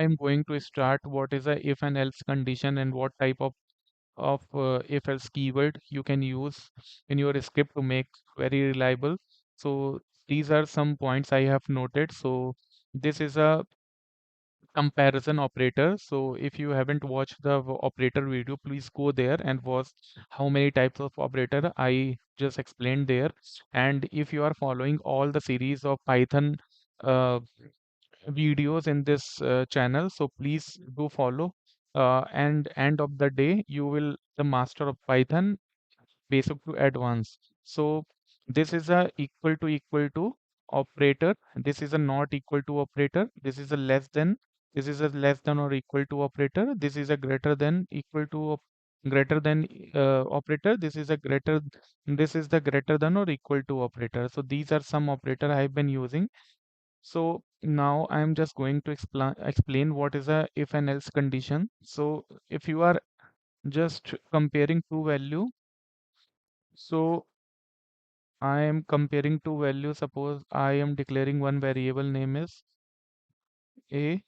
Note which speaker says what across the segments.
Speaker 1: I'm going to start what is a if and else condition and what type of if else keyword you can use in your script to make very reliable. So these are some points I have noted. So this is a comparison operator. So if you haven't watched the operator video, please go there and watch how many types of operator I just explained there. And if you are following all the series of Python uh, videos in this channel, so please do follow. And end of the day, you will the master of Python basic to advanced. So this is a equal to operator. This is a not equal to operator. This is a less than. This is a less than or equal to operator. This is a greater than equal to greater than operator. This is a greater. This is the greater than or equal to operator. So these are some operator I have been using. So now I am just going to explain what is a if and else condition. So if you are just comparing two value, so I am comparing two values. Suppose I am declaring one variable name is a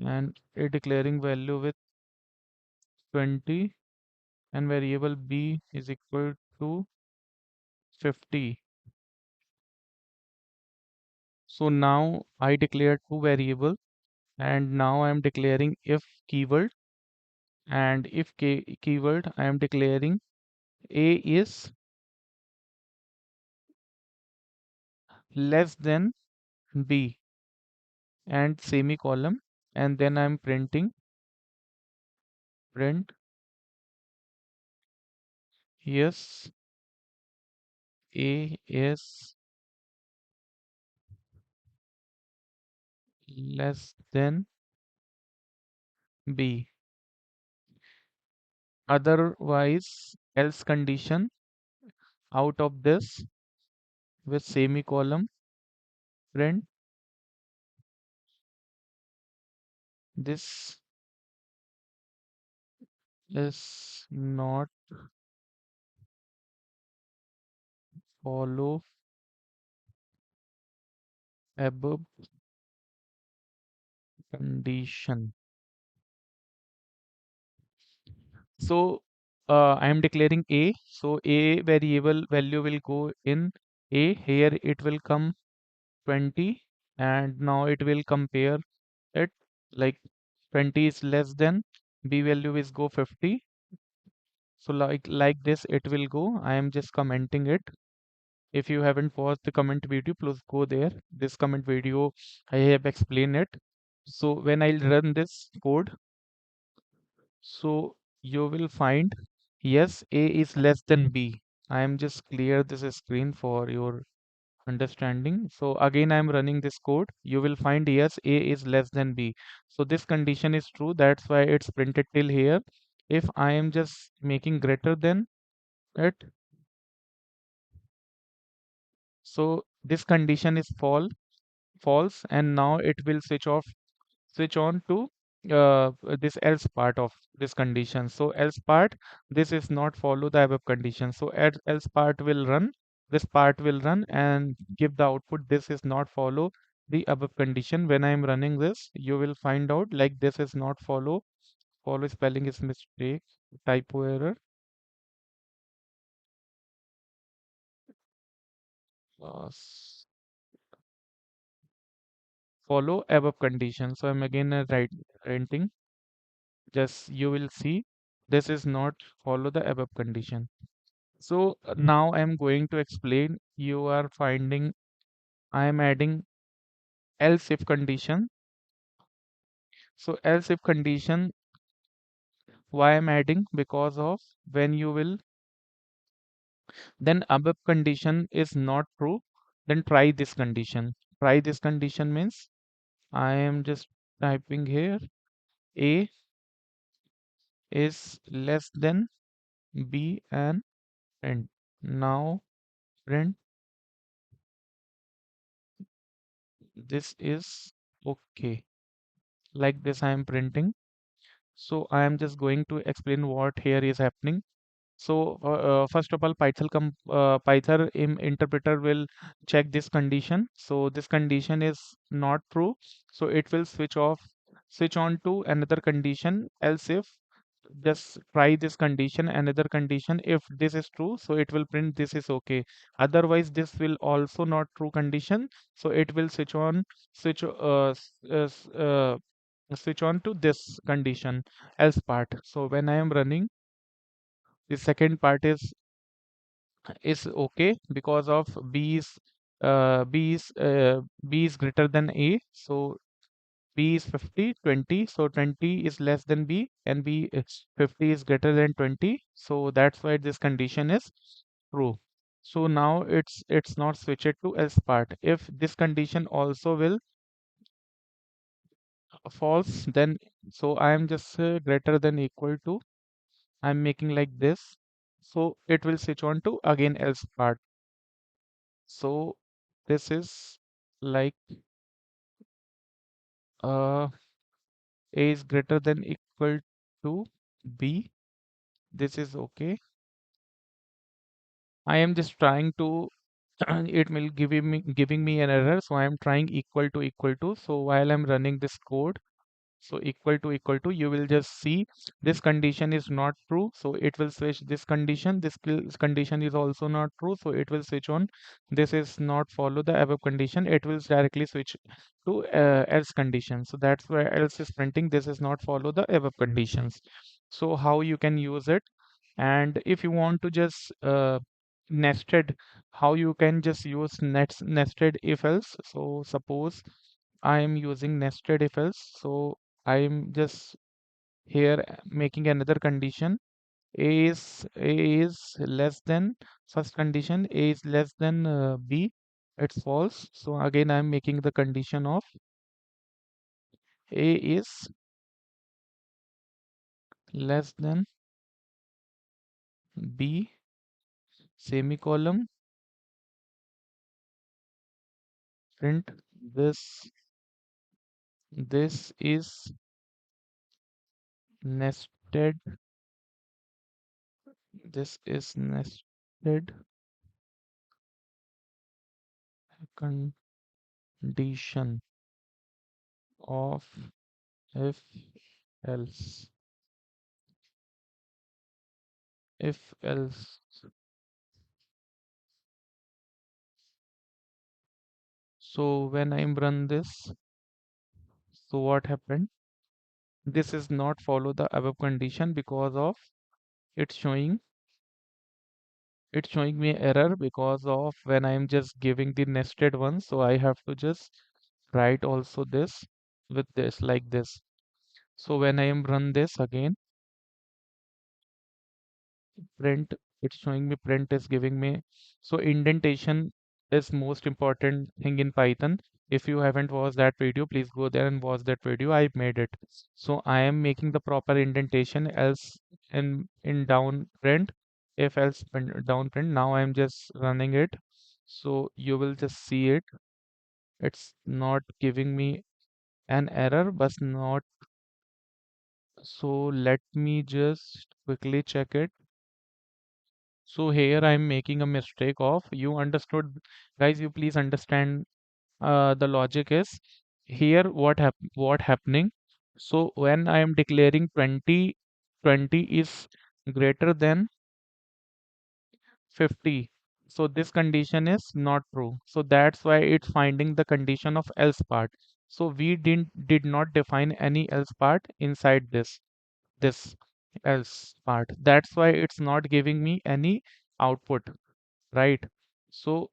Speaker 1: and a declaring value with 20 and variable b is equal to 50. So now I declare two variables and now I am declaring if keyword, and if keyword I am declaring a is less than b and semicolon, and then I am printing print yes a is less than b. Otherwise, else condition out of this with semicolon print this is not follow above condition. So I am declaring a. So a variable value will go in a. Here it will come 20, and now it will compare it like 20 is less than b value is go 50. So like this it will go. I am just commenting it. If you haven't watched the comment video, please go there. This comment video I have explained it. So when I run this code, so you will find yes, a is less than b. I am just clear this screen for your understanding. So again I am running this code. You will find yes, a is less than b. So this condition is true. That's why it's printed till here. If I am just making greater than it, so this condition is false, and now it will switch on to this else part of this condition. So else part, this is not follow the above condition. So else part will run, this part will run and give the output. This is not follow the above condition. When I am running this, you will find out like this is not follow spelling is mistake, typo error. Follow above condition. So I'm again writing. Just you will see this is not follow the above condition. So now I'm going to explain. You are finding I am adding else if condition. So else if condition, why I'm adding? Because of when you will then above condition is not true, then try this condition. Try this condition means I am just typing here a is less than b and print. Now print this is okay. Like this I am printing. So I am just going to explain what here is happening. So first of all, Python interpreter will check this condition. So this condition is not true. So it will switch off switch on to another condition, else if, just try this condition, another condition. If this is true, so it will print this is okay. Otherwise, this will also not true condition. So it will switch on to this condition, else part. So when I am running, the second part is okay because of B is greater than A. So B is 50, 20. So 20 is less than B, and 50 is greater than 20. So that's why this condition is true. So now it's not switched to else part. If this condition also will false, then so I am just greater than equal to, I'm making like this. So it will switch on to again else part. So this is like uh, A is greater than equal to B. This is okay. I am just trying to it will giving me an error, so I am trying equal to. So while I'm running this code, so equal to, you will just see this condition is not true, so it will switch this condition. This condition is also not true, so it will switch on. This is not follow the above condition, it will directly switch to else condition. So that's why else is printing this is not follow the above conditions. So how you can use it, and if you want to just nested, how you can just use nested if else. So suppose I am using nested if else. So I'm just here making another condition. A is less than, first condition, A is less than B. It's false. So again, I'm making the condition of A is less than B, semicolon, print this. This is nested. This is nested condition of if else. If else. So when I run this, so what happened? This is not follow the above condition because of it's showing it's showing me error because of when I'm just giving the nested one. So I have to just write also this with this like this. So when I am run this again, print, it's showing me print is giving me. So indentation is most important thing in Python. If you haven't watched that video, please go there and watch that video. I made it. So I am making the proper indentation, else in down print, if else down print. Now I am just running it. So you will just see it. It's not giving me an error, but not. So let me just quickly check it. So here I'm making a mistake of, you understood, guys, you please understand the logic is here what happening. So when I am declaring 20, 20 is greater than 50. So this condition is not true. So that's why it's finding the condition of else part. So we did not define any else part inside this else part. That's why it's not giving me any output, right? So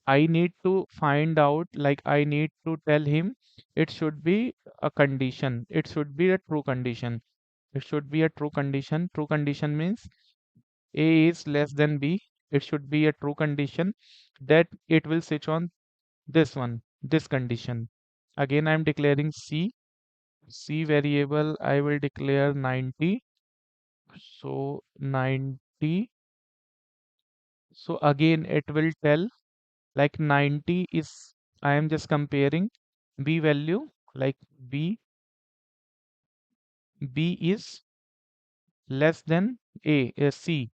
Speaker 1: I need to find out, like I need to tell him it should be a condition. It should be a true condition. It should be a true condition. True condition means A is less than B. It should be a true condition that it will switch on this one, this condition. Again, I'm declaring C variable. I will declare 90. So 90. So again, it will tell like 90 is, I am just comparing B value, like B is less than C.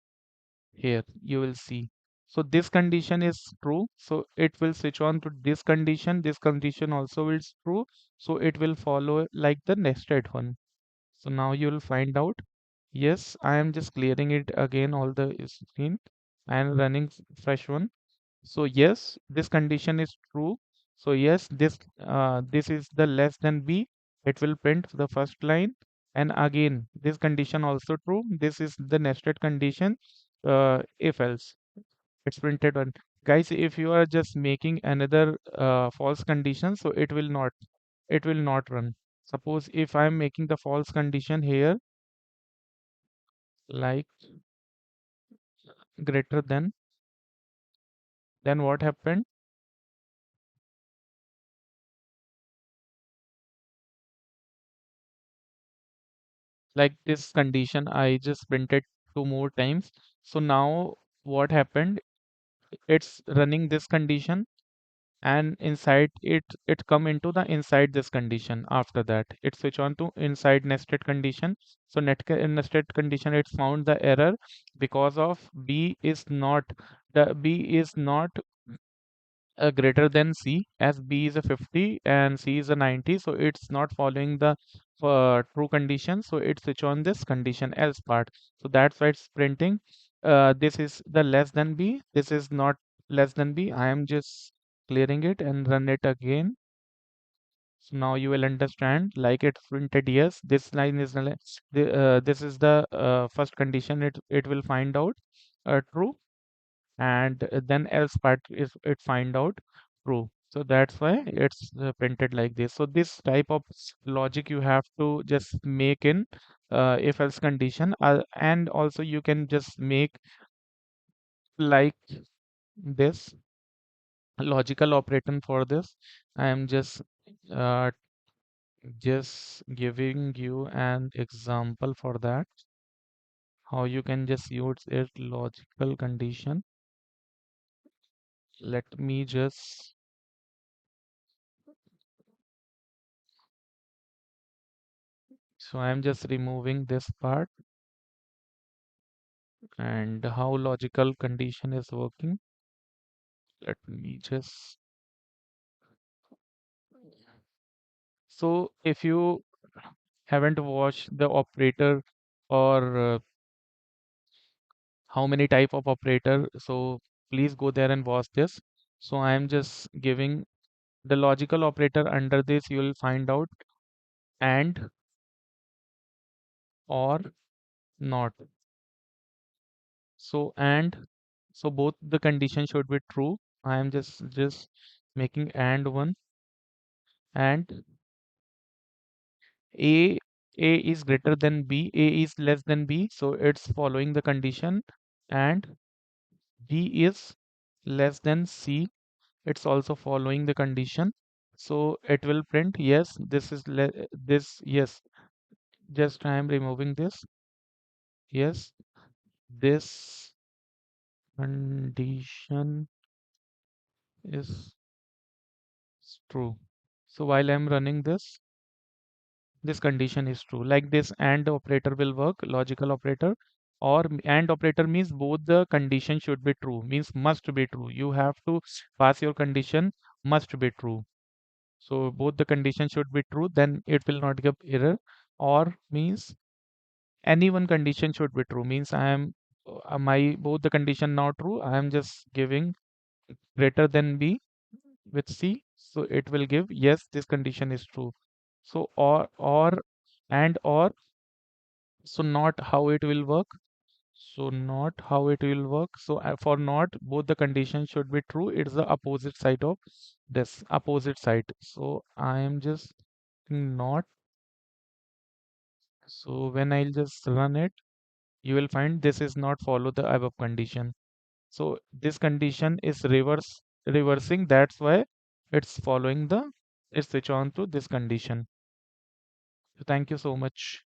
Speaker 1: Here you will see. So this condition is true. So it will switch on to this condition. This condition also is true. So it will follow like the nested one. So now you will find out. Yes, I am just clearing it again, all the screen. I am running fresh one. So yes, this condition is true. So yes, this is the less than b. It will print the first line, and again this condition also true. This is the nested condition. If else, it's printed on. Guys, if you are just making another false condition, so it will not run. Suppose if I am making the false condition here, like greater than, then what happened? Like this condition I just printed two more times. So now what happened? It's running this condition, and inside it come into the inside this condition. After that it switch on to inside nested condition. So nested condition, it found the error because of b is not greater than C, as B is a 50 and C is a 90, so it's not following the true condition, so it switch on this condition else part. So that's why it's printing. This is the less than B. This is not less than B. I am just clearing it and run it again. So now you will understand. Like it printed yes. This line is this is the first condition. It will find out true, and then else part is it find out true. So that's why it's printed like this. So this type of logic you have to just make in if else condition, and also you can just make like this logical operator for this. I am uh, just giving you an example for that, how you can just use it logical condition. Let me just, so I am just removing this part, and how logical condition is working. Let me just, so if you haven't watched the operator, or how many type of operator, so please go there and watch this. So I am just giving the logical operator. Under this you will find out and, or, not. So and, so both the conditions should be true. I am just making and one, and A A is greater than B, A is less than B, so it's following the condition, and B is less than C, it's also following the condition. So it will print yes, this is this yes. Just I am removing this. Yes, this condition is true. So while I'm running this condition is true. Like this AND operator will work, logical operator, or AND operator means both the condition should be true, means must be true. You have to pass your condition must be true. So both the condition should be true, then it will not give error. Or means any one condition should be true, means I am my both the condition not true. I am just giving greater than B with C, so it will give yes, this condition is true. So or and or, so not how it will work. So not how it will work. So for not, both the conditions should be true. It's the opposite side of this opposite side. So I am just not. So when I'll just run it, you will find this is not follow the above condition. So this condition is reversing. That's why it's following the, it's switch on to this condition. So thank you so much.